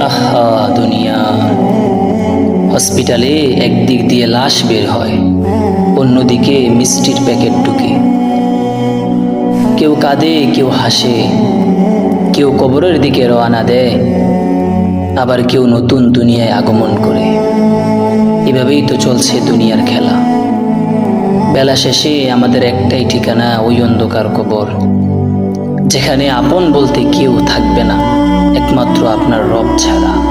আহা দুনিয়া, হসপিটালে একদিক দিয়ে লাশ বের হয়, অন্যদিকে মিষ্টির প্যাকেট ঢুকে। কেউ কাঁদে, কেউ হাসে, কেউ কবরের দিকে রওনা দেয়, আবার কেউ নতুন দুনিয়ায় আগমন করে। এভাবেই তো চলছে দুনিয়ার খেলা। বেলা শেষে আমাদের একটাই ঠিকানা, ওই অন্ধকার কবর, যেখানে আপন বলতে কেউ থাকবে না, একমাত্র আপনার রব ছাড়া।